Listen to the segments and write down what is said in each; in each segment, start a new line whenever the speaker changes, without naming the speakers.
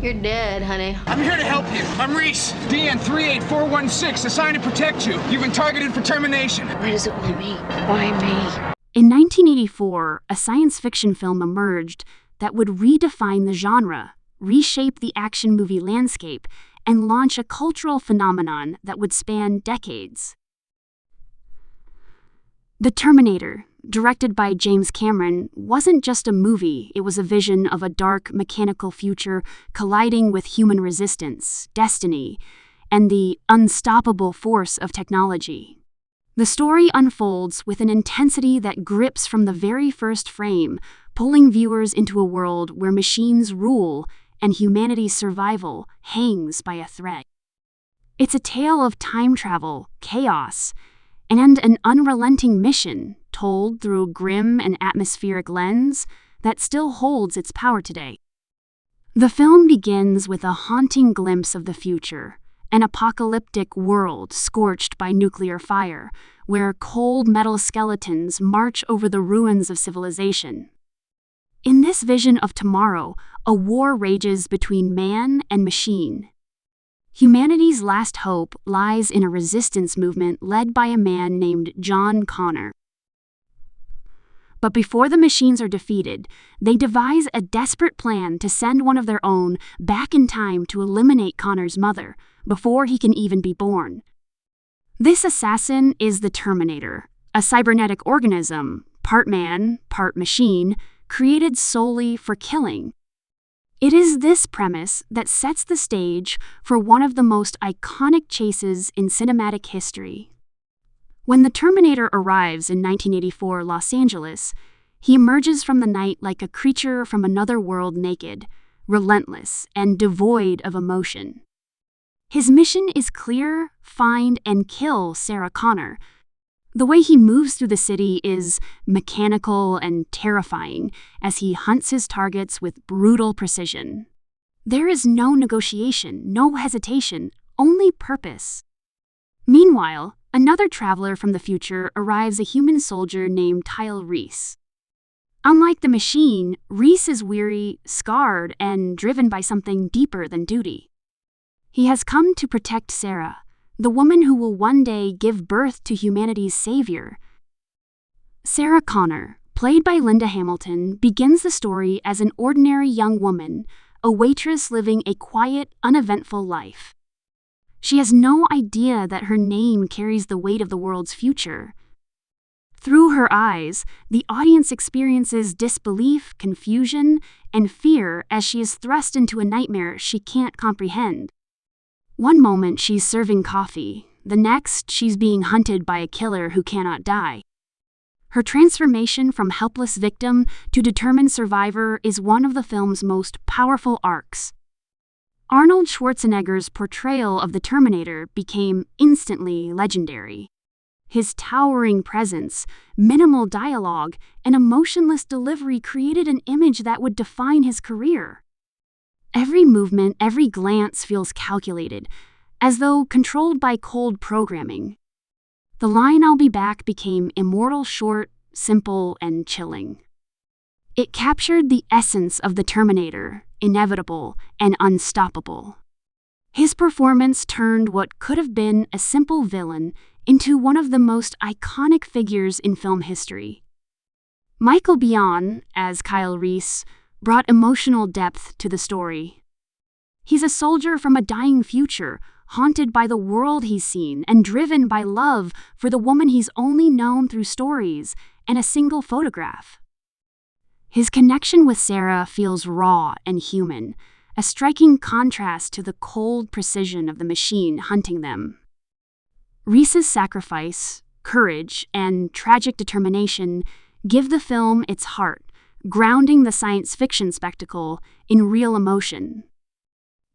You're dead, honey.
I'm here to help you. I'm Reese. DN 38416, assigned to protect you. You've been targeted for termination.
Why does it want me? Why me?
In 1984, a science fiction film emerged that would redefine the genre, reshape the action movie landscape, and launch a cultural phenomenon that would span decades. The Terminator, directed by James Cameron, wasn't just a movie, it was a vision of a dark, mechanical future colliding with human resistance, destiny, and the unstoppable force of technology. The story unfolds with an intensity that grips from the very first frame, pulling viewers into a world where machines rule and humanity's survival hangs by a thread. It's a tale of time travel, chaos, and an unrelenting mission told through a grim and atmospheric lens that still holds its power today. The film begins with a haunting glimpse of the future, an apocalyptic world scorched by nuclear fire, where cold metal skeletons march over the ruins of civilization. In this vision of tomorrow, a war rages between man and machine. Humanity's last hope lies in a resistance movement led by a man named John Connor. But before the machines are defeated, they devise a desperate plan to send one of their own back in time to eliminate Connor's mother before he can even be born. This assassin is the Terminator, a cybernetic organism, part man, part machine, created solely for killing. It is this premise that sets the stage for one of the most iconic chases in cinematic history. When the Terminator arrives in 1984 Los Angeles, he emerges from the night like a creature from another world, naked, relentless, and devoid of emotion. His mission is clear: find and kill Sarah Connor. The way he moves through the city is mechanical and terrifying as he hunts his targets with brutal precision. There is no negotiation, no hesitation, only purpose. Meanwhile, another traveler from the future arrives, a human soldier named Kyle Reese. Unlike the machine, Reese is weary, scarred, and driven by something deeper than duty. He has come to protect Sarah, the woman who will one day give birth to humanity's savior. Sarah Connor, played by Linda Hamilton, begins the story as an ordinary young woman, a waitress living a quiet, uneventful life. She has no idea that her name carries the weight of the world's future. Through her eyes, the audience experiences disbelief, confusion, and fear as she is thrust into a nightmare she can't comprehend. One moment she's serving coffee, the next she's being hunted by a killer who cannot die. Her transformation from helpless victim to determined survivor is one of the film's most powerful arcs. Arnold Schwarzenegger's portrayal of the Terminator became instantly legendary. His towering presence, minimal dialogue, and emotionless delivery created an image that would define his career. Every movement, every glance feels calculated, as though controlled by cold programming. The line "I'll be back" became immortal, short, simple, and chilling. It captured the essence of the Terminator, inevitable and unstoppable. His performance turned what could have been a simple villain into one of the most iconic figures in film history. Michael Biehn, as Kyle Reese, brought emotional depth to the story. He's a soldier from a dying future, haunted by the world he's seen and driven by love for the woman he's only known through stories and a single photograph. His connection with Sarah feels raw and human, a striking contrast to the cold precision of the machine hunting them. Reese's sacrifice, courage, and tragic determination give the film its heart, grounding the science fiction spectacle in real emotion.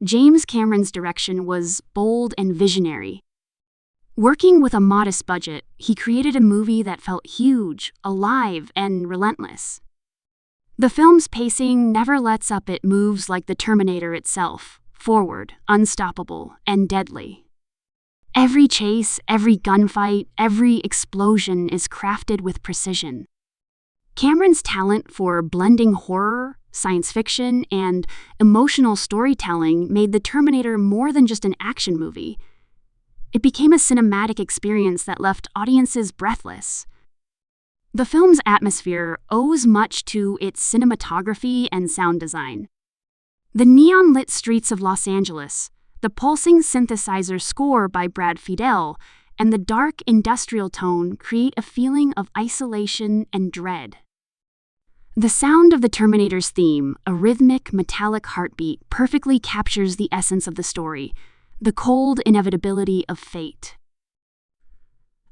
James Cameron's direction was bold and visionary. Working with a modest budget, he created a movie that felt huge, alive, and relentless. The film's pacing never lets up, it moves like the Terminator itself, forward, unstoppable, and deadly. Every chase, every gunfight, every explosion is crafted with precision. Cameron's talent for blending horror, science fiction, and emotional storytelling made The Terminator more than just an action movie. It became a cinematic experience that left audiences breathless. The film's atmosphere owes much to its cinematography and sound design. The neon-lit streets of Los Angeles, the pulsing synthesizer score by Brad Fiedel, and the dark industrial tone create a feeling of isolation and dread. The sound of the Terminator's theme, a rhythmic, metallic heartbeat, perfectly captures the essence of the story, the cold inevitability of fate.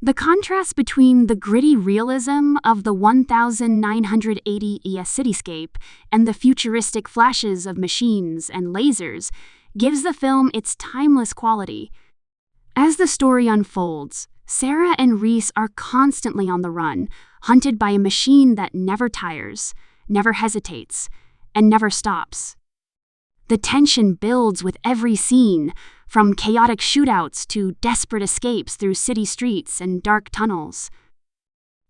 The contrast between the gritty realism of the 1980 ES cityscape and the futuristic flashes of machines and lasers gives the film its timeless quality. As the story unfolds, Sarah and Reese are constantly on the run, hunted by a machine that never tires, never hesitates, and never stops. The tension builds with every scene, from chaotic shootouts to desperate escapes through city streets and dark tunnels.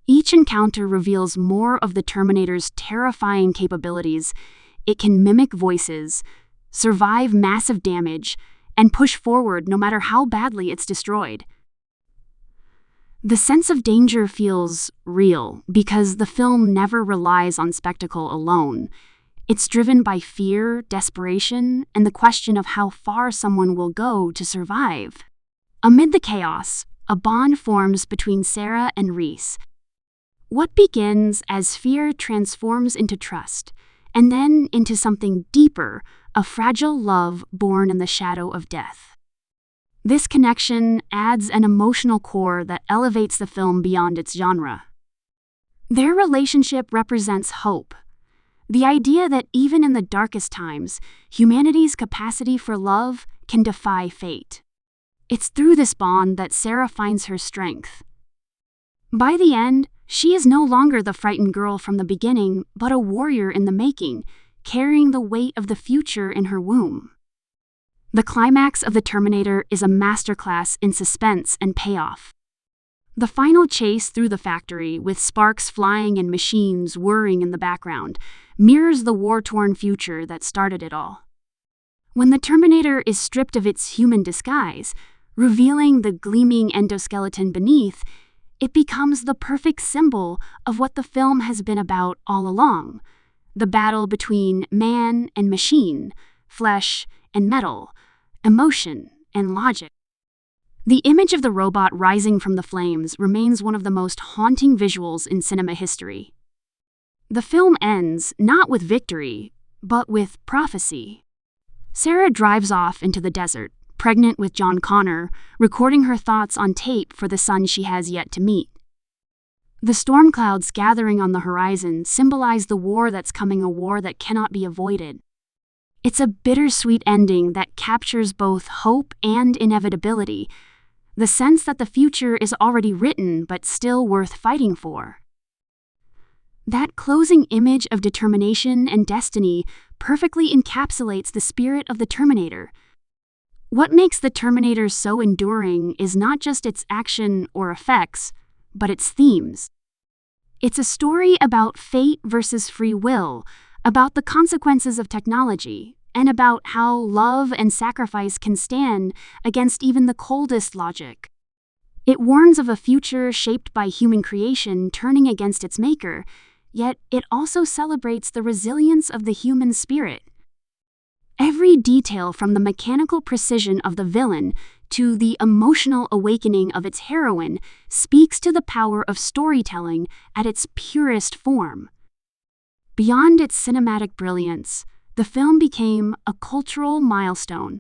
Each encounter reveals more of the Terminator's terrifying capabilities. It can mimic voices, survive massive damage, and push forward no matter how badly it's destroyed. The sense of danger feels real because the film never relies on spectacle alone. It's driven by fear, desperation, and the question of how far someone will go to survive. Amid the chaos, a bond forms between Sarah and Reese. What begins as fear transforms into trust, and then into something deeper, a fragile love born in the shadow of death. This connection adds an emotional core that elevates the film beyond its genre. Their relationship represents hope. The idea that even in the darkest times, humanity's capacity for love can defy fate. It's through this bond that Sarah finds her strength. By the end, she is no longer the frightened girl from the beginning, but a warrior in the making, carrying the weight of the future in her womb. The climax of The Terminator is a masterclass in suspense and payoff. The final chase through the factory, with sparks flying and machines whirring in the background, mirrors the war-torn future that started it all. When the Terminator is stripped of its human disguise, revealing the gleaming endoskeleton beneath, it becomes the perfect symbol of what the film has been about all along: the battle between man and machine, flesh and metal, emotion and logic. The image of the robot rising from the flames remains one of the most haunting visuals in cinema history. The film ends not with victory, but with prophecy. Sarah drives off into the desert, pregnant with John Connor, recording her thoughts on tape for the son she has yet to meet. The storm clouds gathering on the horizon symbolize the war that's coming, a war that cannot be avoided. It's a bittersweet ending that captures both hope and inevitability, the sense that the future is already written but still worth fighting for. That closing image of determination and destiny perfectly encapsulates the spirit of the Terminator. What makes the Terminator so enduring is not just its action or effects, but its themes. It's a story about fate versus free will, about the consequences of technology, and about how love and sacrifice can stand against even the coldest logic. It warns of a future shaped by human creation turning against its maker, yet it also celebrates the resilience of the human spirit. Every detail, from the mechanical precision of the villain to the emotional awakening of its heroine, speaks to the power of storytelling at its purest form. Beyond its cinematic brilliance, the film became a cultural milestone.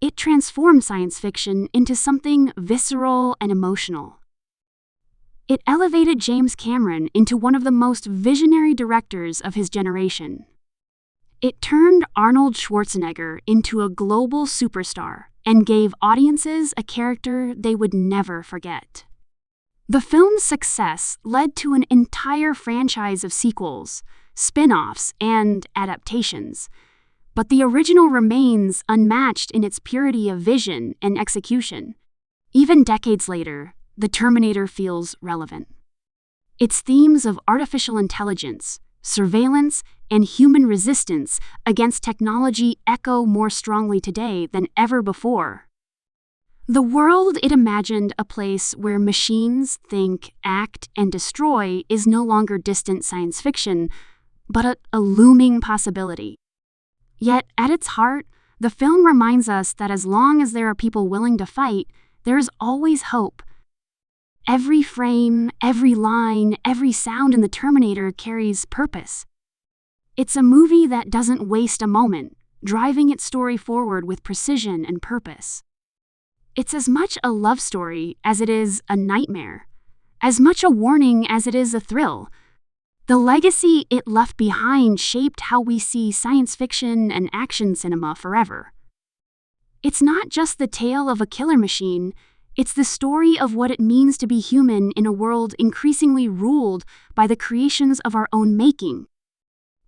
It transformed science fiction into something visceral and emotional. It elevated James Cameron into one of the most visionary directors of his generation. It turned Arnold Schwarzenegger into a global superstar and gave audiences a character they would never forget. The film's success led to an entire franchise of sequels, spin-offs, and adaptations, but the original remains unmatched in its purity of vision and execution. Even decades later, The Terminator feels relevant. Its themes of artificial intelligence, surveillance, and human resistance against technology echo more strongly today than ever before. The world it imagined, a place where machines think, act, and destroy, is no longer distant science fiction, but a looming possibility. Yet, at its heart, the film reminds us that as long as there are people willing to fight, there is always hope. Every frame, every line, every sound in the Terminator carries purpose. It's a movie that doesn't waste a moment, driving its story forward with precision and purpose. It's as much a love story as it is a nightmare, as much a warning as it is a thrill. The legacy it left behind shaped how we see science fiction and action cinema forever. It's not just the tale of a killer machine, it's the story of what it means to be human in a world increasingly ruled by the creations of our own making.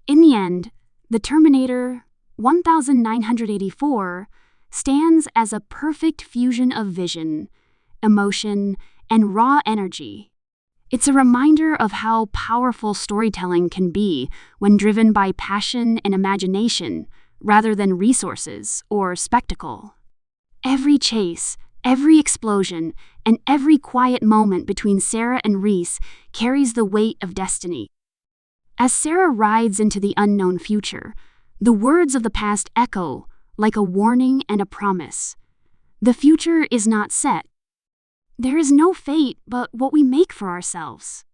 In the end, the Terminator 1984 stands as a perfect fusion of vision, emotion, and raw energy. It's a reminder of how powerful storytelling can be when driven by passion and imagination rather than resources or spectacle. Every chase, every explosion, and every quiet moment between Sarah and Reese carries the weight of destiny. As Sarah rides into the unknown future, the words of the past echo like a warning and a promise. The future is not set. There is no fate but what we make for ourselves.